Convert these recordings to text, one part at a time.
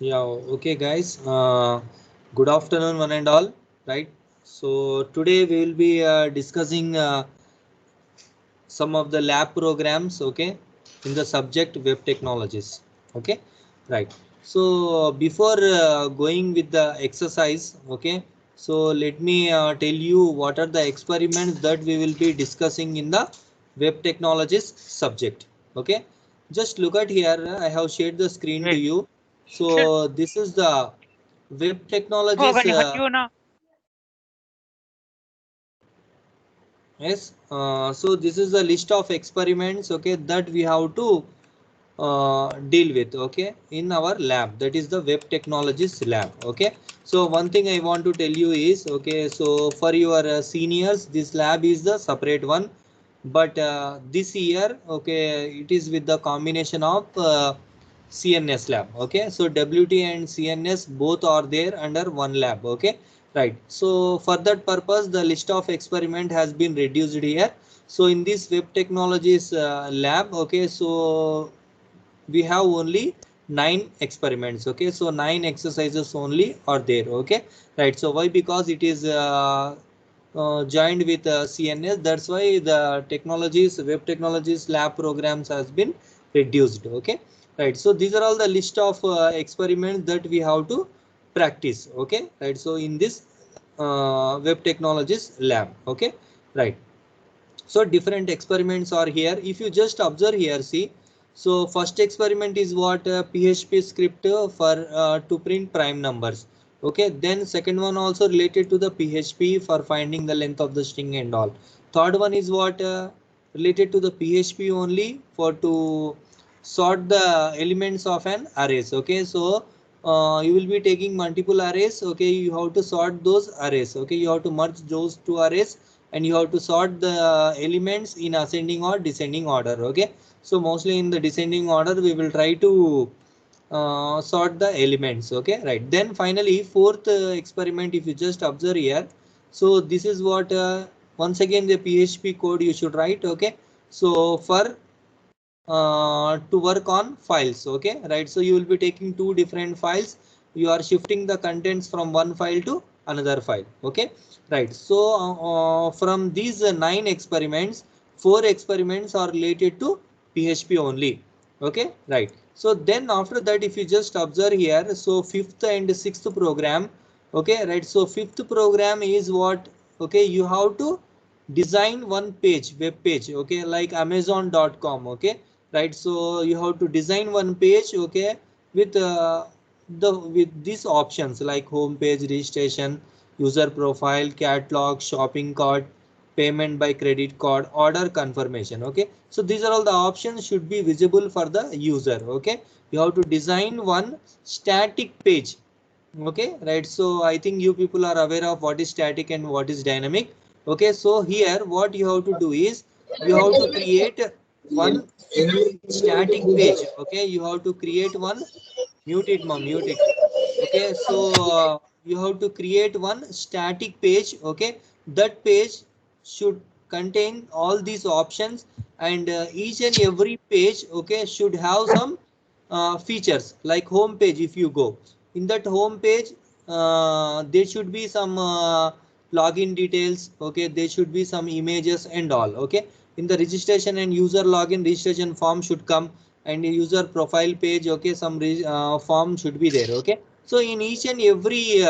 Yeah, okay, guys. Good afternoon, one and all. Right. So today we will be discussing some of the lab programs. Okay, in the subject web technologies. Okay, right. So before going with the exercise, okay. So let me tell you what are the experiments that we will be discussing in the web technologies subject. Okay, just look at here. I have shared the screen to Wait, you. shit. So this is the web technologies. होगा नहीं हटियो ना. Yes. So this is the list of experiments. Okay, that we have to deal with. Okay, in our lab, that is the web technologies lab. Okay. So one thing I want to tell you is, okay, so for your seniors, this lab is the separate one, but this year, okay, it is with the combination of CNS lab. Okay, so WT and CNS both are there under one lab. Okay, right. So for that purpose, the list of experiment has been reduced here. So in this web technologies lab, okay, so we have only 9 experiments. Okay, so 9 exercises only are there. Okay, right. So why? Because it is joined with CNS. That's why the technologies, web technologies lab programs has been reduced. Okay, right. So these are all the list of experiments that we have to practice. Okay, right. So in this web technologies lab. Okay, right. So different experiments are here. If you just observe here, see, so first experiment is what PHP script for to print prime numbers. Okay, then second one also related to the PHP for finding the length of the string and all. Third one is what related to the PHP only for to sort the elements of an arrays. Okay, so you will be taking multiple arrays. Okay, you have to sort those arrays. Okay, you have to merge those two arrays and you have to sort the elements in ascending or descending order. Okay, so mostly in the descending order we will try to sort the elements. Okay, right. Then finally fourth experiment, if you just observe here, so this is what once again the PHP code you should write. Okay, so for to work on files. Okay, right. So you will be taking two different files, you are shifting the contents from one file to another file. Okay, right. So from these 9 experiments, 4 experiments are related to PHP only. Okay, right. So then after that, if you just observe here, so fifth and sixth program. Okay, right. So fifth program is what? Okay, you have to design one page, web page. Okay, like amazon.com. Okay, right. So you have to design one page. Okay, with with these options like home page, registration, user profile, catalog, shopping cart, payment by credit card, order confirmation. Okay, so these are all the options should be visible for the user. Okay, you have to design one static page. Okay, right. So I think you people are aware of what is static and what is dynamic. Okay, so here what you have to do is you have to create one static page. Okay, you have to create one, mute it, mom, mute it. Okay, so you have to create one static page. Okay, that page should contain all these options, and each and every page, okay, should have some features like home page. If you go in that home page, there should be some login details. Okay, there should be some images and all. Okay, in the registration and user login, registration form should come, and user profile page. Okay, some form should be there. Okay, so in each and every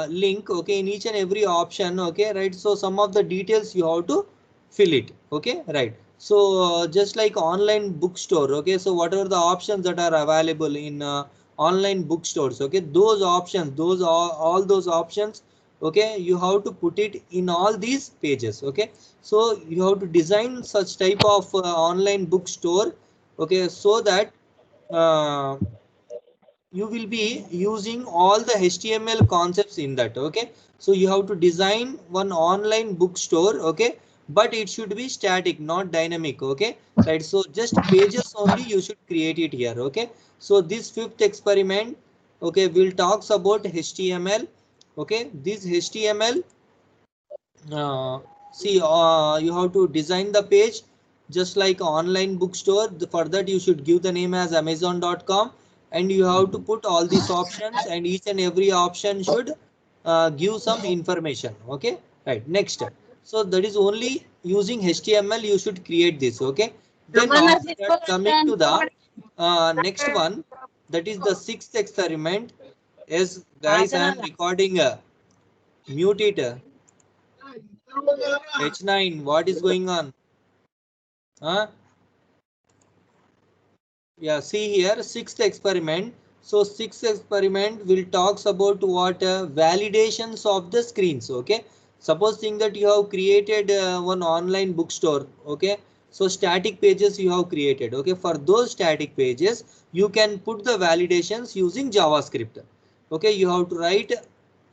link, okay, in each and every option, okay, right, so some of the details you have to fill it. Okay, right. So just like online bookstore. Okay, so whatever the options that are available in online bookstores, okay, those options, those all those options, okay, you have to put it in all these pages. Okay, so you have to design such type of online bookstore. Okay, so that uh, you will be using all the HTML concepts in that. Okay, so you have to design one online bookstore. Okay, but it should be static, not dynamic. Okay, right. So just pages only you should create it here. Okay, so this fifth experiment, okay, will talks about HTML. Okay, this HTML, uh, see, you have to design the page just like online bookstore. For that you should give the name as amazon.com, and you have to put all these options, and each and every option should give some information. Okay, right. Next, so that is only using HTML you should create this. Okay, then after that, coming to the next one, that is the sixth experiment. Yes, guys, I am recording. Mute it. H9, what is going on? Huh? Yeah, see here, sixth experiment. So sixth experiment will talks about what validations of the screens. Okay, suppose think that you have created one online bookstore. Okay, so static pages you have created. Okay, for those static pages you can put the validations using JavaScript. Okay, you have to write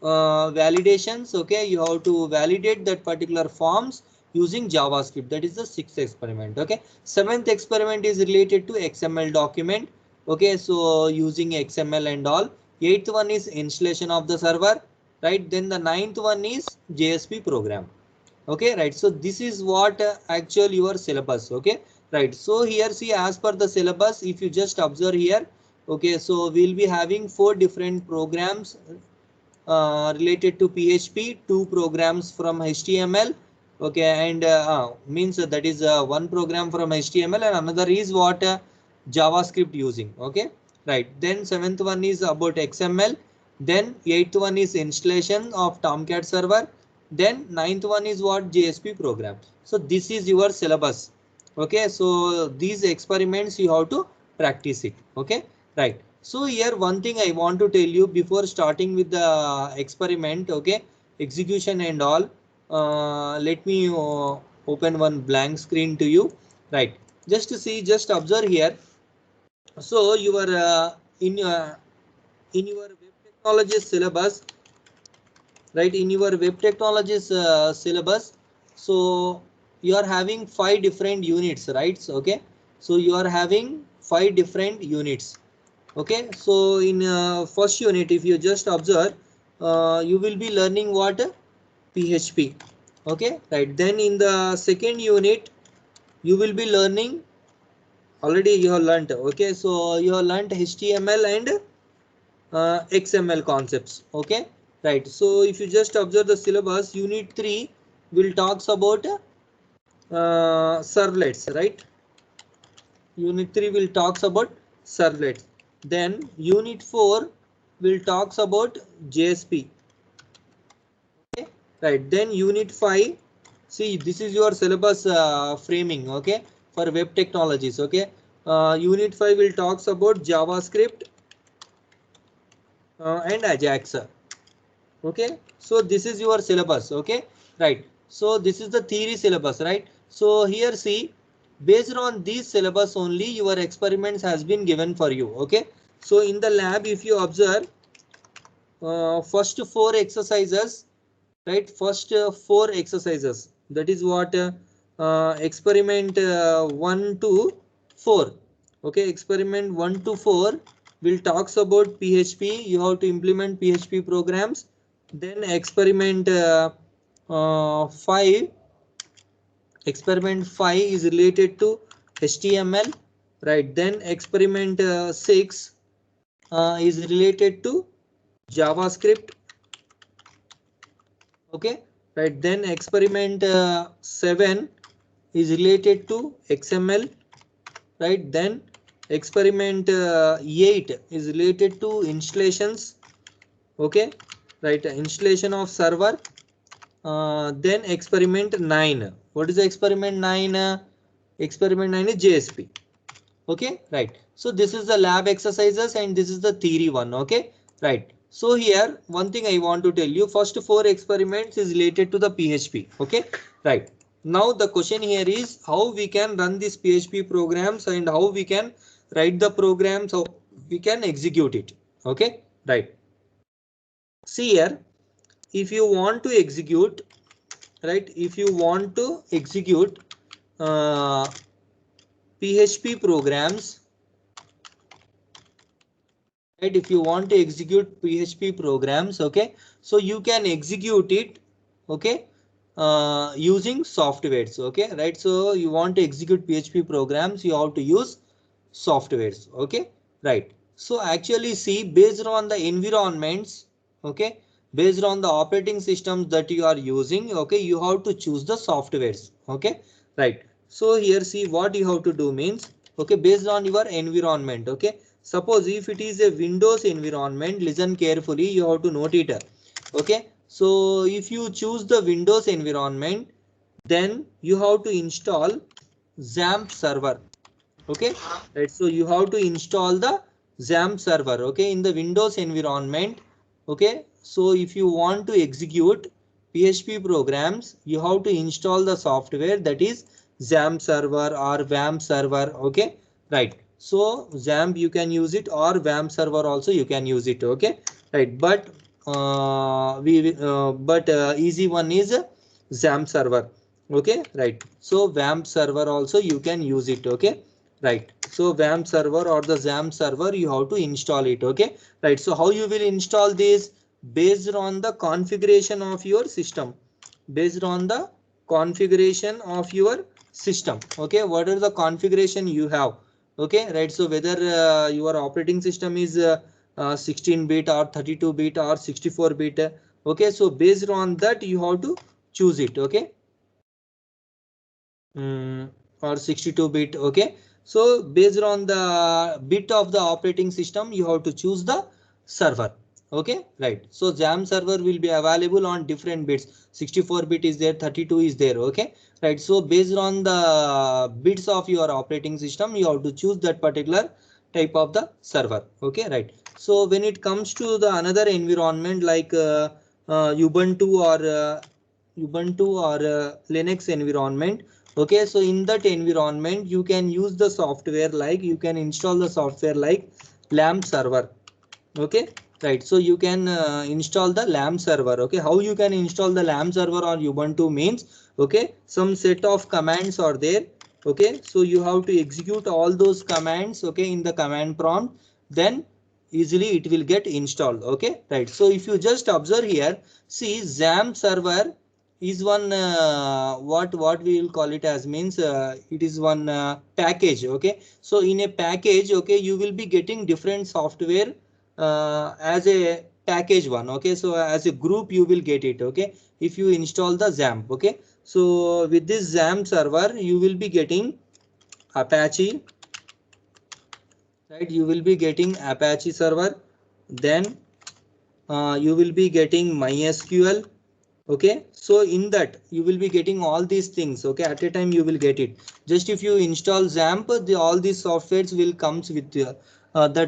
validations. Okay, you have to validate that particular forms using JavaScript. That is the sixth experiment. Okay, seventh experiment is related to XML document. Okay, so using XML and all. Eighth one is installation of the server, right? Then the ninth one is JSP program. Okay, right. So this is what actual your syllabus. Okay, right. So here see, as per the syllabus, if you just observe here, okay, so we'll be having 4 different programs related to PHP, 2 programs from HTML. Okay, and means that is one program from HTML and another is what JavaScript using. Okay, right. Then seventh one is about XML. Then eighth one is installation of Tomcat server. Then ninth one is what JSP program. So this is your syllabus. Okay, so these experiments you have to practice it. Okay, right. So here one thing I want to tell you before starting with the experiment. Okay, execution and all. Let me open one blank screen to you. Right. Just to see, just observe here. So your in your web technologies syllabus, right? In your web technologies syllabus, so you are having 5 different units, right? So, okay, so you are having 5 different units. Okay, so in first unit, if you just observe, you will be learning what PHP. Okay, right. Then in the second unit, you will be learning, already you have learnt. Okay, so you have learnt HTML and XML concepts. Okay, right. So if you just observe the syllabus, unit 3 will talks about servlets, right? Unit 3 will talks about servlets. Then unit 4 will talks about JSP. Okay, right. Then unit 5, see, this is your syllabus framing. Okay, for web technologies. Okay, unit 5 will talks about JavaScript and Ajax. Okay, so this is your syllabus. Okay, right. So this is the theory syllabus, right? So here see, based on these syllabus only your experiments has been given for you. Okay, so in the lab, if you observe first 4 exercises, right? First 4 exercises, that is what experiment 1 to 4. Okay, experiment 1 to 4 will talks about PHP. You have to implement PHP programs. Then experiment 5, experiment 5 is related to HTML, right? Then experiment 6 is related to JavaScript. Okay, right. Then experiment 7 is related to XML, right? Then experiment 8 is related to installations. Okay, right, installation of server. Then experiment 9, what is the experiment 9? Experiment 9 is JSP. Okay, right. So this is the lab exercises and this is the theory one. Okay, right. So here one thing I want to tell you, first 4 experiments is related to the PHP. Okay, right. Now the question here is how we can run these PHP programs and how we can write the programs, how we can execute it. Okay, right. See here, if you want to execute, right, if you want to execute PHP programs, right, if you want to execute PHP programs, okay, so you can execute it, okay, using softwares. Okay, right, so you want to execute PHP programs, you have to use softwares. Okay, right. So actually see, based on the environments, okay, based on the operating systems that you are using, okay, you have to choose the softwares, okay, right. So here see what you have to do means, okay, based on your environment, okay, suppose if it is a Windows environment, listen carefully, you have to note it, okay. So if you choose the Windows environment, then you have to install XAMPP server, okay, right. So you have to install the XAMPP server, okay, in the Windows environment, okay. So if you want to execute PHP programs, you have to install the software, that is XAMPP server or WAMP server, okay, right. So XAMPP you can use it, or WAMP server also you can use it, okay, right. But easy one is XAMPP server, okay, right. So WAMP server also you can use it, okay, right. So WAMP server or the XAMPP server, you have to install it, okay, right. So how you will install this? Based on the configuration of your system, based on the configuration of your system, okay, what are the configuration you have, okay, right. So whether your operating system is 16 bit or 32 bit or 64 bit, okay, so based on that you have to choose it, okay. Or 62 bit, okay. So based on the bit of the operating system, you have to choose the server, okay, right. So XAMPP server will be available on different bits, 64 bit is there, 32 is there, okay, right. So based on the bits of your operating system, you have to choose that particular type of the server, okay, right. So when it comes to the another environment like Ubuntu or Linux environment, okay, so in that environment you can use the software, like you can install the software like LAMP server, okay, right. So you can install the LAMP server, okay. How you can install the LAMP server on Ubuntu means, okay, some set of commands are there, okay. So you have to execute all those commands, okay, in the command prompt, then easily it will get installed, okay, right. So if you just observe here, see XAMPP server is one what we will call it as means, it is one package, okay. So in a package, okay, you will be getting different software as a package one, okay. So as a group you will get it, okay, if you install the XAMPP, okay. So with this XAMPP server you will be getting Apache, right. You will be getting Apache server, then you will be getting MySQL, okay. So in that you will be getting all these things, okay, at a time you will get it. Just if you install XAMPP, all these softwares will comes with that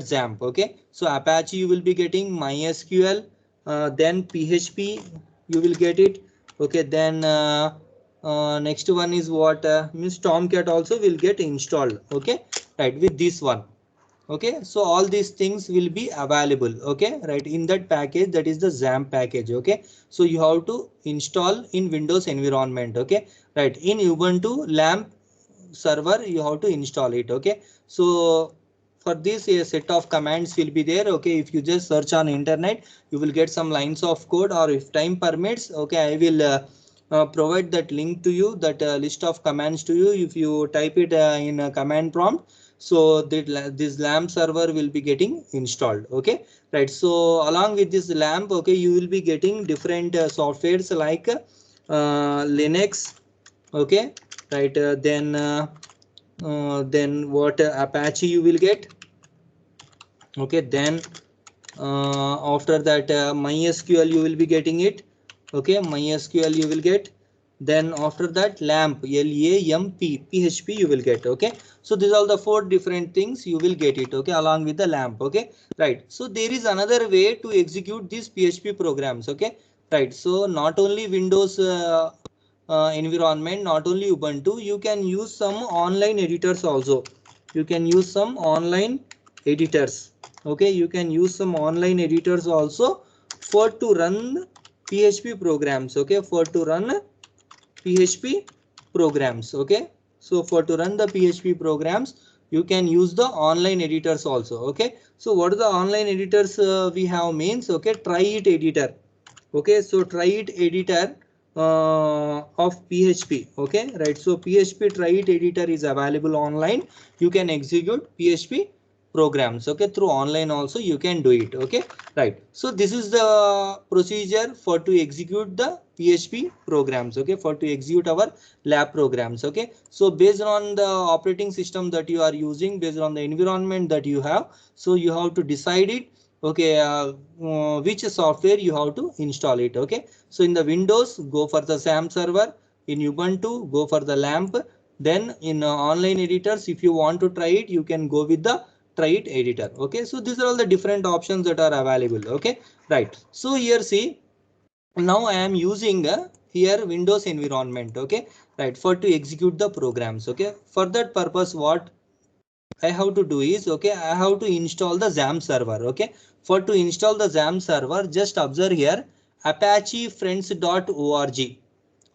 XAMPP, okay. So Apache you will be getting, MySQL, then PHP you will get it, okay. Then next one is what means Tomcat also will get installed, okay, right, with this one, okay. So all these things will be available, okay, right, in that package, that is the XAMPP package, okay. So you have to install in Windows environment, okay, right. In Ubuntu LAMP server you have to install it, okay. So for this a set of commands will be there, okay. If you just search on internet, you will get some lines of code, or if time permits, okay, I will provide that link to you, that list of commands to you. If you type it in a command prompt, so that this LAMP server will be getting installed, okay, right. So along with this LAMP, okay, you will be getting different softwares like Linux, okay, right. Then what Apache you will get, okay. Then after that MySQL you will be getting it, okay. MySQL you will get, then after that LAMP, LAMP, PHP you will get, okay. So these are the four different things you will get it, okay, along with the LAMP, okay, right. So there is another way to execute these PHP programs, okay, right. So not only Windows environment, not only Ubuntu, you can use some online editors also. You can use some online editors, okay. You can use some online editors also for to run PHP programs, okay, for to run PHP programs, okay. So for to run the PHP programs, you can use the online editors also, okay. So what are the online editors we have means, okay, try it editor, okay. So try it editor of PHP, okay, right. So PHP try it editor is available online. You can execute PHP programs. Okay, through online also you can do it. Okay, right. So this is the procedure for to execute the PHP programs. Okay, for to execute our lab programs. Okay, so based on the operating system that you are using, based on the environment that you have, so you have to decide it. Okay, which software you have to install it. Okay, so in the Windows, go for the XAMPP server. In Ubuntu, go for the LAMP. Then in online editors, if you want to try it, you can go with the try it editor. Okay, so these are all the different options that are available. Okay, right. So here see, now I am using here Windows environment. Okay, right, for to execute the programs. Okay, for that purpose, what I have to do is, okay, I have to install the XAMPP server. Okay, for to install the XAMPP server, just observe here apachefriends.org.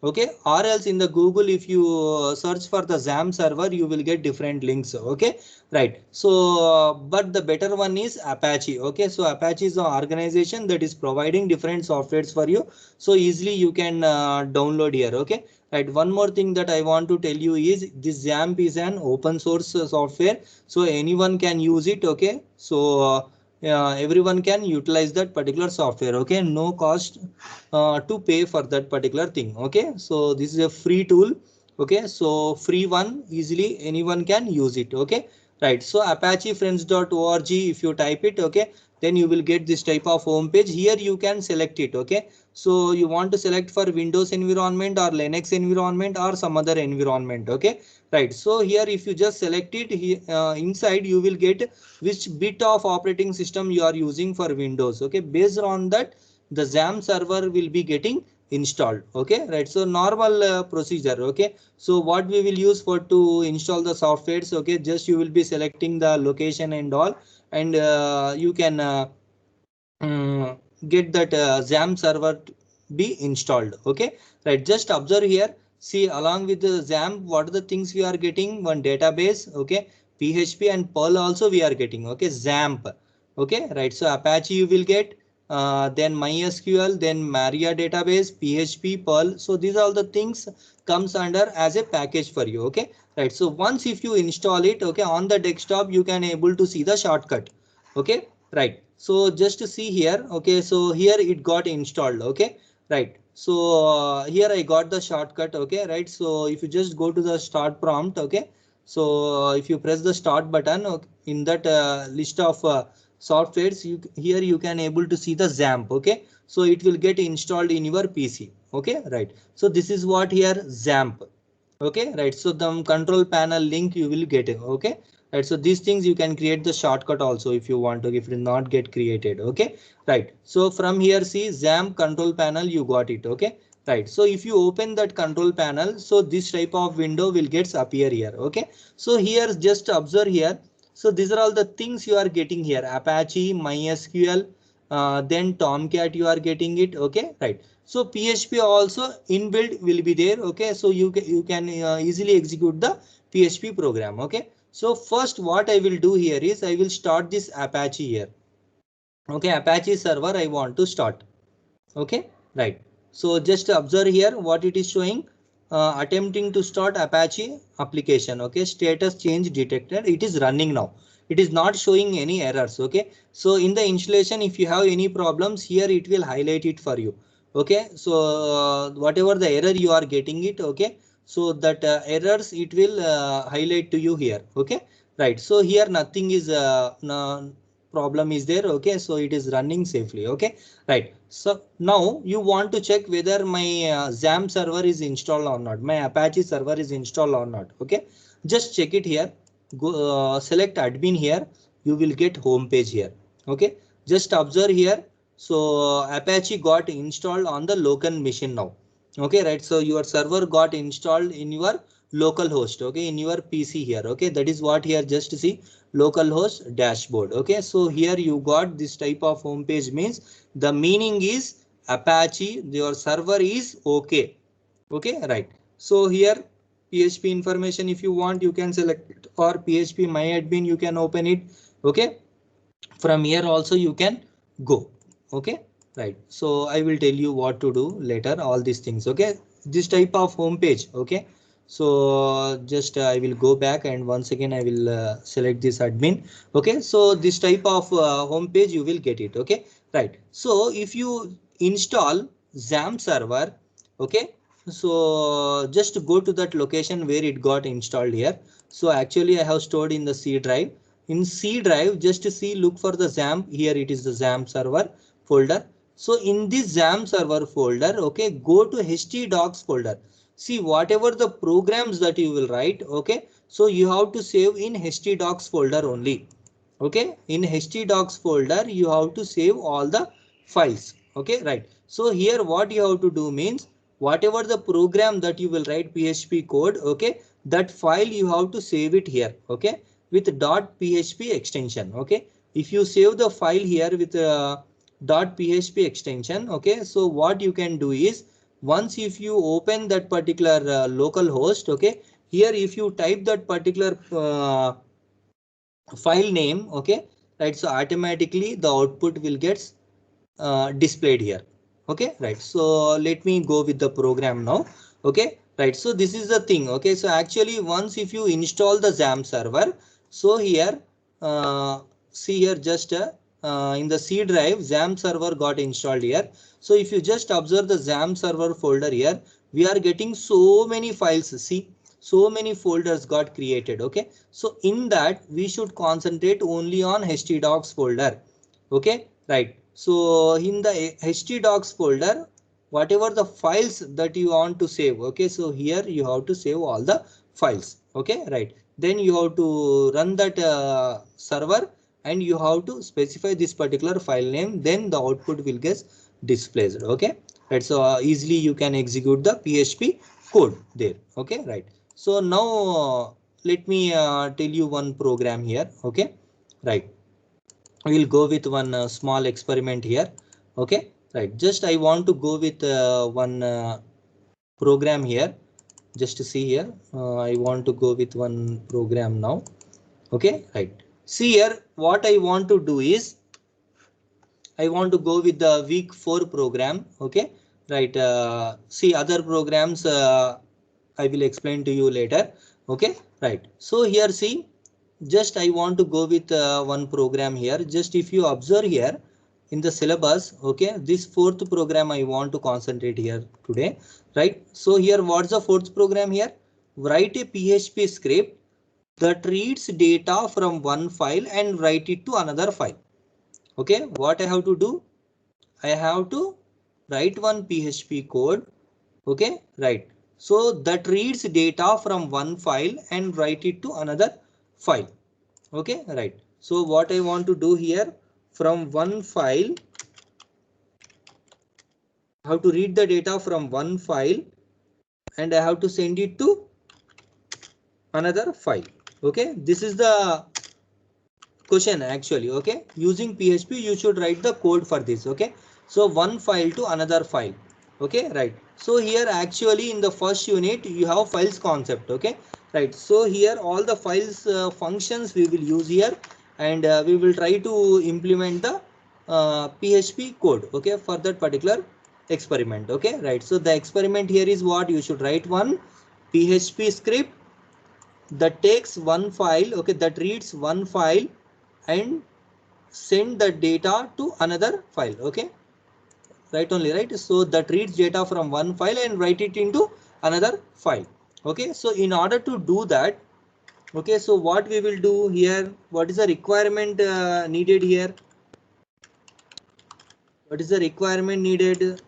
Okay, or else in the Google, if you search for the XAMPP server, you will get different links. Okay, right. So but the better one is Apache. Okay, so Apache is an organization that is providing different softwares for you, so easily you can download here. Okay, right. One more thing that I want to tell you is this XAMPP is an open source software, so anyone can use it. Okay, so everyone can utilize that particular software. Okay, no cost to pay for that particular thing. Okay, so this is a free tool. Okay, so free one, easily anyone can use it. Okay, right. So apachefriends.org, if you type it, okay, then you will get this type of home page. Here you can select it. Okay, so you want to select for Windows environment or Linux environment or some other environment. Okay, right. So here if you just select it, inside you will get which bit of operating system you are using for Windows. Okay, based on that the XAMPP server will be getting installed. Okay, right. So normal procedure. Okay, so what we will use for to install the softwares. Okay, just you will be selecting the location and all, and you can mm, get that XAMPP server to be installed. Okay, right. Just observe here. See, along with the XAMPP, what are the things we are getting? One database. Okay, PHP and Perl also we are getting. Okay, XAMPP. Okay, right. So Apache you will get, then MySQL, then Maria database, PHP, Perl. So these are all the things comes under as a package for you. Okay, right. So once if you install it, okay, on the desktop you can able to see the shortcut. Okay, right. So just to see here. Okay, so here it got installed. Okay, right. So here I got the shortcut. Okay, right. So if you just go to the start prompt. Okay, so if you press the start button, okay, in that list of softwares, you here you can able to see the XAMPP. Okay, so it will get installed in your PC. Okay, right. So this is what here XAMPP. Okay, right. So the control panel link you will get it. Okay, right. So these things you can create the shortcut also if you want to, if it not get created. Okay, right. So from here see XAMPP control panel you got it. Okay, right. So if you open that control panel, so this type of window will get appear here. Okay, so here just observe here. So these are all the things you are getting here. Apache, MySQL, then Tomcat you are getting it. Okay, right. So PHP also inbuilt will be there. Okay, so you can easily execute the PHP program. Okay, so first what I will do here is I will start this Apache here. Okay, Apache server I want to start. Okay, right. So just observe here what it is showing. Attempting to start Apache application. Okay, status change detected. It is running now. It is not showing any errors. Okay, so in the installation, if you have any problems here, it will highlight it for you. Okay, so whatever the error you are getting it. Okay, so that errors it will highlight to you here. Okay, right. So here nothing is no problem is there. Okay, so it is running safely. Okay, right. So now you want to check whether my XAMPP server is installed or not. My Apache server is installed or not. Okay, just check it here. Go select admin here. You will get home page here. Okay, just observe here. So Apache got installed on the local machine now. Okay, right. So your server got installed in your local host. Okay, in your PC here. Okay, that is what here just see localhost dashboard. Okay, so here you got this type of home page means the meaning is Apache, your server is okay. Okay, right. So here PHP information if you want you can select it, or PHP myadmin you can open it. Okay, from here also you can go. Okay, right. So I will tell you what to do later, all these things. Okay, this type of home page. Okay, So just I will go back and once again I will select this admin. Okay, so this type of home page you will get it. Okay, right. So if you install XAMPP server, okay, so just go to that location where it got installed here. So actually I have stored in the C drive. In C drive, just to see, look for the XAMPP. Here it is the XAMPP server folder. So in this XAMPP server folder, okay, go to htdocs folder. See, whatever the programs that you will write, okay, so you have to save in htdocs folder only. Okay, in htdocs folder you have to save all the files. Okay, right. So here what you have to do means, whatever the program that you will write PHP code, okay, that file you have to save it here. Okay, with .php extension. Okay, if you save the file here with .php extension, okay, so what you can do is, once if you open that particular local host, okay, here if you type that particular file name, okay, right, so automatically the output will get displayed here. Okay, right. So let me go with the program now. Okay, right. So this is the thing. Okay, so actually once if you install the XAMPP server, so here see here, just in the C drive XAMPP server got installed here. So if you just observe the XAMPP server folder here, we are getting so many files. See, so many folders got created. Okay, so in that we should concentrate only on htdocs folder. Okay, right. So in the htdocs folder, whatever the files that you want to save, okay, so here you have to save all the files. Okay, right. Then you have to run that server and you have to specify this particular file name. Then the output will get displayed. Okay, right. So easily you can execute the PHP code there. Okay, right. So now let me tell you one program here. Okay, right. We will go with one small experiment here. Okay, right. Just I want to go with one program here. Just to see here, I want to go with one program now. Okay, right. See here, what I want to do is, I want to go with the week 4 program. Okay, right. See other programs I will explain to you later. Okay, right. So here see, just I want to go with one program here. Just if you observe here in the syllabus, okay, this fourth program I want to concentrate here today, right? So here what's the fourth program here? Write a PHP script that reads data from one file and write it to another file. Okay, what I have to do? I have to write one PHP code. Okay, right. So that reads data from one file and write it to another file. Okay, right. So what I want to do here, from one file, I have to read the data from one file and I have to send it to another file. Okay, this is the question actually. Okay, using PHP you should write the code for this. Okay, so one file to another file. Okay, right. So here actually in the first unit you have files concept. Okay, right. So here all the files functions we will use here, and we will try to implement the PHP code. Okay, for that particular experiment. Okay, right. So the experiment here is what you should write one PHP script that takes one file, okay, that reads one file and send the data to another file. Okay, right, only right. So that reads data from one file and write it into another file. Okay, so in order to do that, okay, so what we will do here, what is the requirement needed here? What is the requirement needed?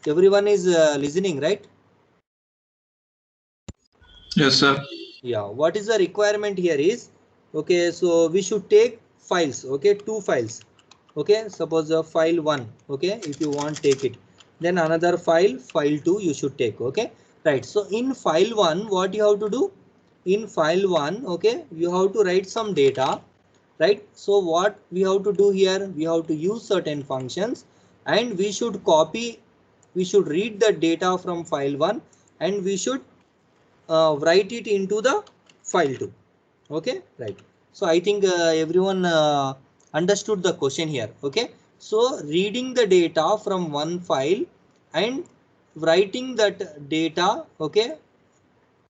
Everyone is listening, right? Yes, sir. Yeah, what is the requirement here is, okay, so we should take files. Okay, two files. Okay, suppose file 1. Okay, if you want, take it. Then another file, file 2 you should take. Okay, right. So in file 1 what you have to do? In file 1, okay, you have to write some data, right? So what we have to do here, we have to use certain functions and we should copy, we should read the data from file 1 and we should write it into the file 2. Okay, right. So I think everyone understood the question here. Okay, so reading the data from one file and writing that data, okay,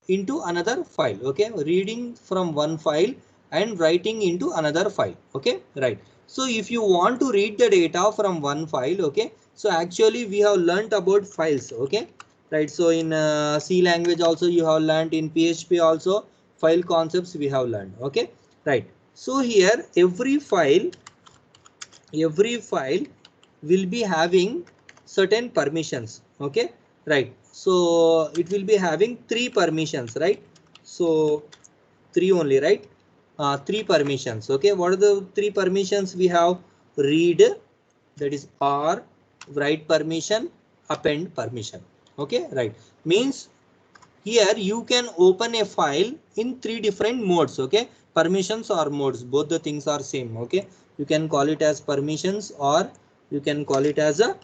into another file. Okay, reading from one file and writing into another file. Okay, right. So if you want to read the data from one file, okay, so actually we have learnt about files. Okay, right. So in C language also you have learnt, in PHP also file concepts we have learned. Okay, right. So here every file will be having certain permissions. Okay, right. So it will be having three permissions, right? So three only, right? Three permissions. Okay, what are the three permissions we have? Read, that is R, write permission, append permission. Okay, right. Means here you can open a file in three different modes. Okay, permissions or modes, both the things are same. Okay, you can call it as permissions or you can call it as a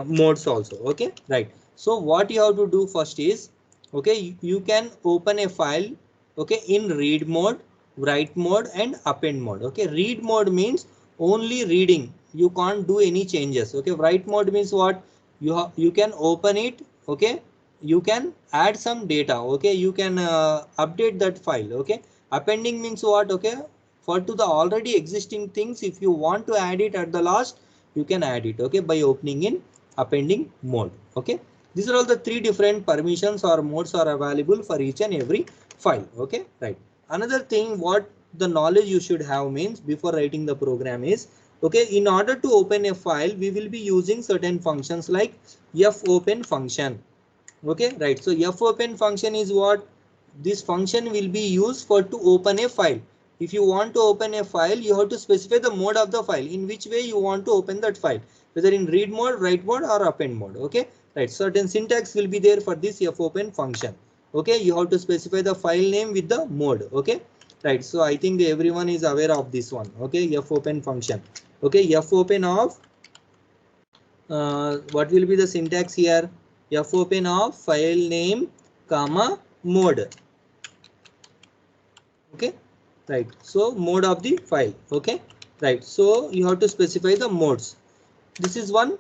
modes also. Okay, right. So what you have to do first is, okay, you can open a file, okay, in read mode, write mode and append mode. Okay, read mode means only reading, you can't do any changes. Okay, write mode means what? You can open it. Okay, you can add some data. Okay, you can update that file. Okay, appending means what? Okay, for to the already existing things, if you want to add it at the last, you can add it. Okay, by opening in appending mode. Okay, these are all the three different permissions or modes are available for each and every file. Okay, right. Another thing what the knowledge you should have means before writing the program is, okay, in order to open a file we will be using certain functions like fopen function. Okay, right. So fopen function is what? This function will be used for to open a file. If you want to open a file, you have to specify the mode of the file, in which way you want to open that file, whether in read mode, write mode or append mode. Okay, right. Certain syntax will be there for this fopen function. Okay, you have to specify the file name with the mode. Okay, right. So I think everyone is aware of this one. Okay, fopen function. Okay, fopen of what will be the syntax here? Fopen of file name comma mode. Okay, right. So mode of the file. Okay, right. So you have to specify the modes. This is one.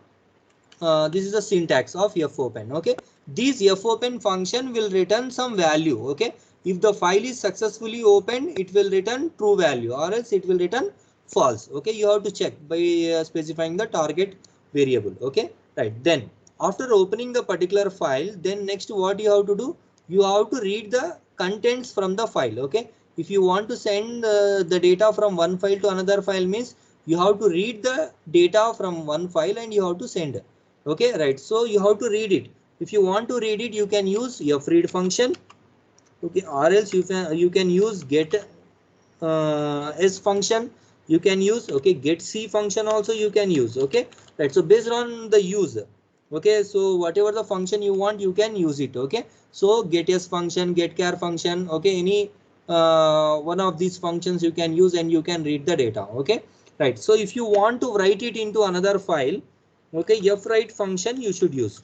This is the syntax of fopen. Okay, this fopen function will return some value. Okay, if the file is successfully opened, it will return true value, or else it will return false. Okay, you have to check by specifying the target variable. Okay, right. Then after opening the particular file, then next what you have to do? You have to read the contents from the file. Okay, if you want to send the data from one file to another file, means you have to read the data from one file and you have to send. Okay, right. So you have to read it. If you want to read it, you can use freed function. Okay, or else you can use get s function. You can use, okay, get c function also you can use. Okay, right. So based on the use, okay, so whatever the function you want, you can use it. Okay, so get s function, get char function, okay, any one of these functions you can use and you can read the data. Okay, right. So if you want to write it into another file, okay, fwrite function you should use,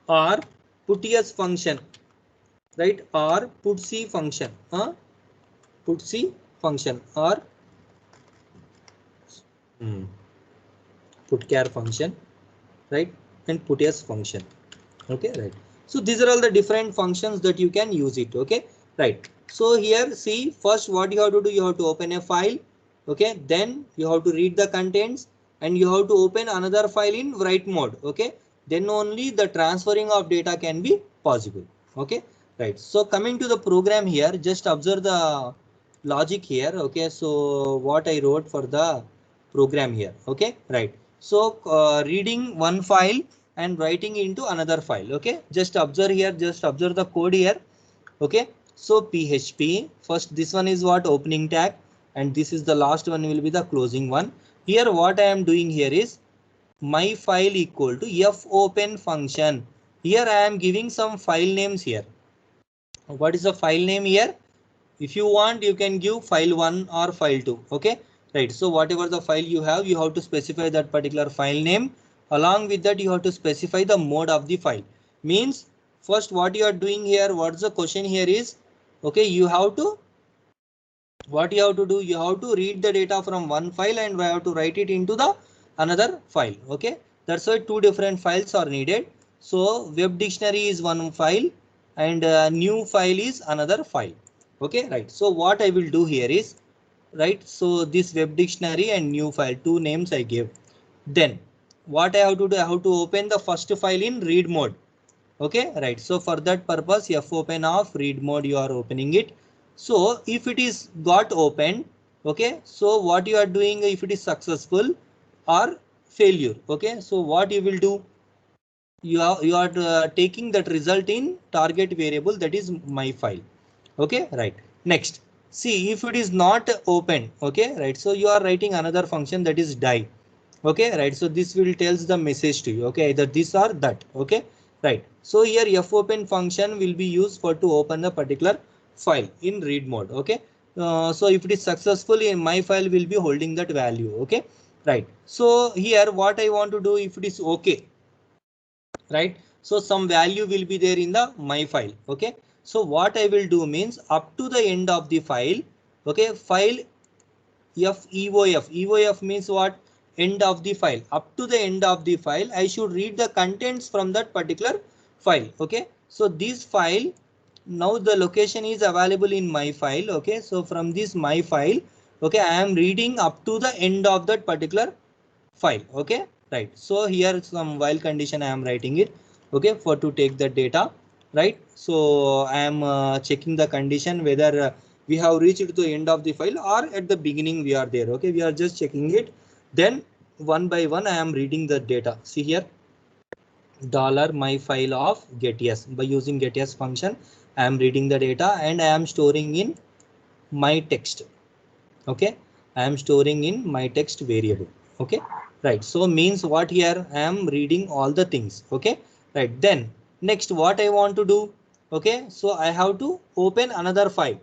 or puts function, right, or putsc function, putsc function, or putchar function, right, and puts function. Okay, right. So these are all the different functions that you can use it. Okay, right. So here see, first what you have to do, you have to open a file. Okay, then you have to read the contents and you have to open another file in write mode. Okay, then only the transferring of data can be possible. Okay, right. So coming to the program here, just observe the logic here. Okay, so what I wrote for the program here. Okay, right. So reading one file and writing into another file. Okay, just observe here, just observe the code here. Okay, so PHP, first this one is what? Opening tag, and this is the last one will be the closing one. Here what I am doing here is my file equal to fopen function. Here I am giving some file names here. What is the file name here? If you want, you can give file 1 or file 2. Okay, right. So whatever the file you have to specify that particular file name. Along with that, you have to specify the mode of the file. Means first what you are doing here, what's the question here is, okay, you have to, what you have to do, you have to read the data from one file and you have to write it into the another file. Okay, that's why two different files are needed. So web dictionary is one file, and new file is another file. Okay, right. So what I will do here is, right, so this web dictionary and new file, two names I gave. Then what I have to do, I have to open the first file in read mode. Okay, right. So for that purpose, fopen of read mode, you are opening it. So if it is got opened, okay, so what you are doing, if it is successful or failure, okay, so what you will do, you are taking that result in target variable, that is my file. Okay, right. Next, see if it is not open. Okay, right. So you are writing another function, that is die. Okay, right. So this will tells the message to you. Okay, either this or that. Okay, right. So here fopen function will be used for to open the particular file in read mode. Okay, so if it is successful, in my file will be holding that value. Okay, right. So here what I want to do, if it is okay, right, so some value will be there in the my file. Okay, so what I will do means, up to the end of the file, okay, file eof means what, end of the file. Up to the end of the file, I should read the contents from that particular file. Okay, so this file, now the location is available in my file. Okay, so from this my file, okay, I am reading up to the end of that particular file. Okay, right. So here some while condition I am writing it. Okay, for to take the data, right. So I am checking the condition whether we have reached to the end of the file or at the beginning we are there. Okay, we are just checking it. Then one by one I am reading the data. See here, dollar my file of get-yes, by using get-yes function I am reading the data and I am storing in my text. Okay, I am storing in my text variable. Okay, right. So means what, here I am reading all the things. Okay, right. Then next what I want to do, okay, so I have to open another file.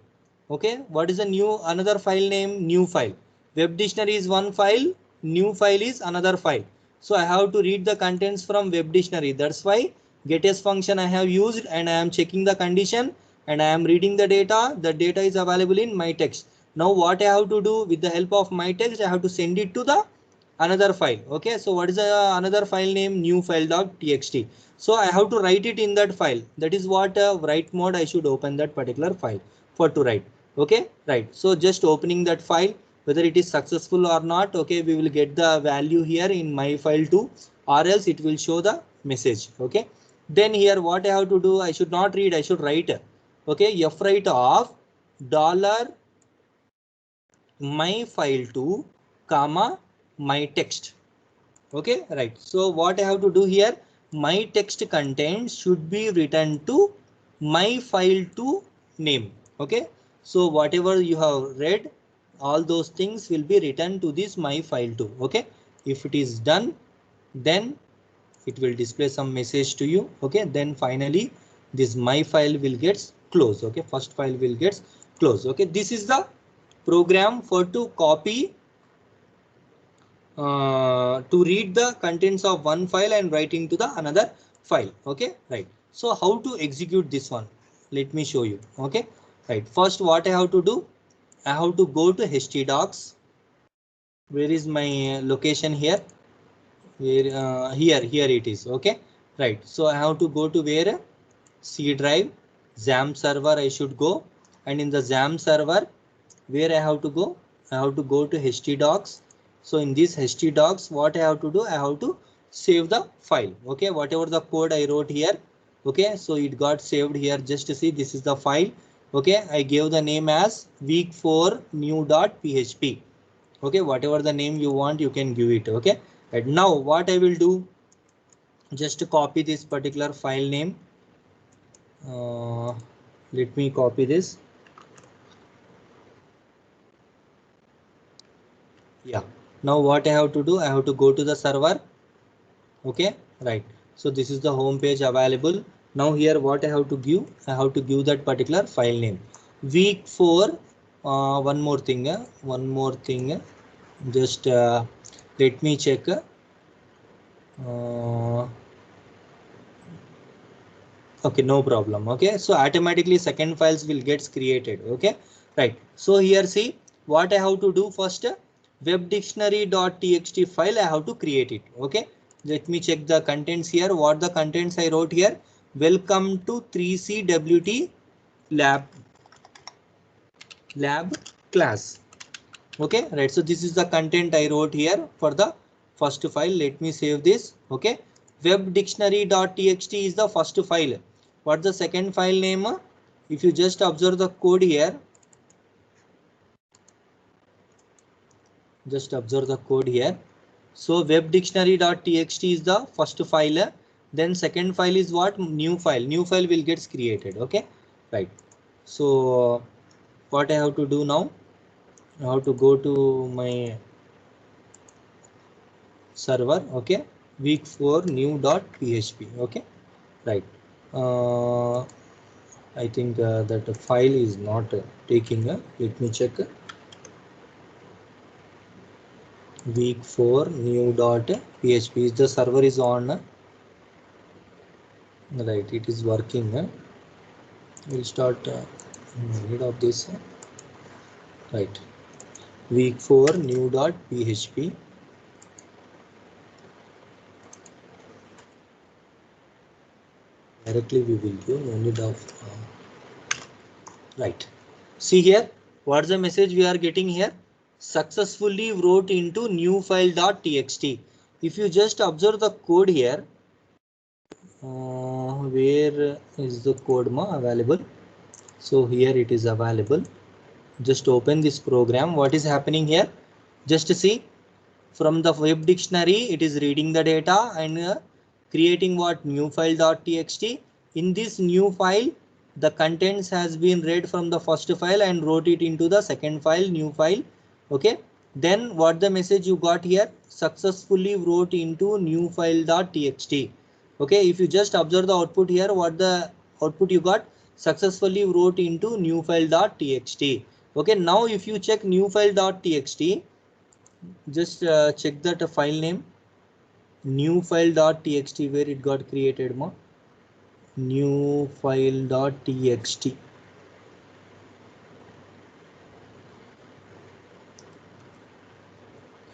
Okay, what is the new another file name, new file. Web dictionary is one file, new file is another file. So I have to read the contents from web dictionary. That's why getS function I have used, and I am checking the condition and I am reading the data. The data is available in my text. Now what I have to do, with the help of my text, I have to send it to the another file. Okay, so what is the another file name, new file.txt. So I have to write it in that file. That is what write mode I should open that particular file for to write. Okay, right. So just opening that file, whether it is successful or not. Okay, we will get the value here in my file too, or else it will show the message. Okay, then here what I have to do, I should not read, I should write. Okay, fwrite of dollar my file to comma my text. Okay, right. So what I have to do here, my text content should be written to my file to name. Okay, so whatever you have read, all those things will be written to this my file to. Okay, if it is done, then it will display some message to you. Okay, then finally this my file will get closed. Okay, first file will get closed. Okay, this is the program for to copy to read the contents of one file and writing to the another file. Okay, right. So how to execute this one, let me show you. Okay, right. First what I have to do, I have to go to htdocs. Where is my location here? Where here it is. Okay, right. So I have to go to where, C drive, XAMPP server I should go, and in the XAMPP server, where I have to go, I have to go to htdocs. So in this htdocs, what I have to do, I have to save the file. Okay, whatever the code I wrote here. Okay, so it got saved here. Just to see, this is the file. Okay, I gave the name as week4 new.php. Okay, whatever the name you want, you can give it. Okay, and now what I will do, just to copy this particular file name. Let me copy this. Yeah, now what I have to do, I have to go to the server. Okay, right. So this is the home page available. Now here what I have to give, I have to give that particular file name. Week4. One more thing. Just let me check. Okay, no problem. Okay, so automatically second files will get created. Okay, right. So here see what I have to do first, web dictionary.txt file I have to create it. Okay, let me check the contents here. What the contents I wrote here, welcome to 3CWT lab class. Okay, right. So this is the content I wrote here for the first file. Let me save this. Okay, webdictionary.txt is the first file. What's the second file name? If you just observe the code here, just observe the code here. So webdictionary.txt is the first file. Then second file is what? New file. New file will get created. Okay, right. So what I have to do now? I have to go to my server. Okay, week 4 new.php. Okay, right. I think that the file is not taking. Let me check. Week 4 new.php is the server is on. Right, it is working. We'll start rid of this. Right, week 4 new.php. Directly we will do, no need of right. See here, what's the message we are getting here? Successfully wrote into new file.txt. If you just observe the code here, where is the code available? So here it is available. Just open this program. What is happening here? Just see, from the web dictionary it is reading the data and creating what? New file.txt. In this new file, the contents has been read from the first file and wrote it into the second file, new file. Okay, then what the message you got here? Successfully wrote into new file.txt. Okay, if you just observe the output here, what the output you got? Successfully wrote into new file.txt. Okay, now if you check new file.txt, just check that file name, new file.txt, where it got created. New file.txt.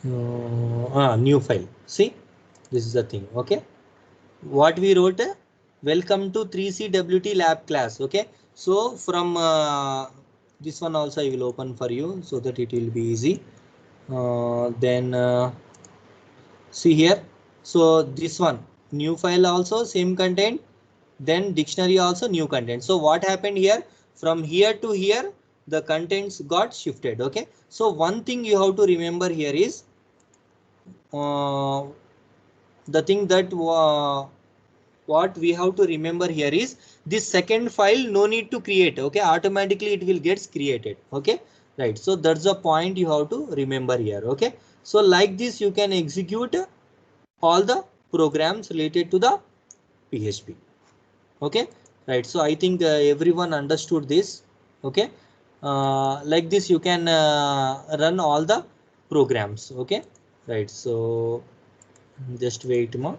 New file. See, this is the thing. Okay, what we wrote? Welcome to 3CWT lab class. Okay, so from this one also I will open for you so that it will be easy. Then see here. So this one, new file also same content, then dictionary also new content. So what happened here? From here to here, the contents got shifted. Okay, so one thing you have to remember here is the thing that what we have to remember here is this second file no need to create. Okay, automatically it will get created. Okay, right. So that's the point you have to remember here. Okay, so like this you can execute all the programs related to the PHP. Okay, right. So I think everyone understood this. Okay, like this you can run all the programs. Okay, right. So just wait more.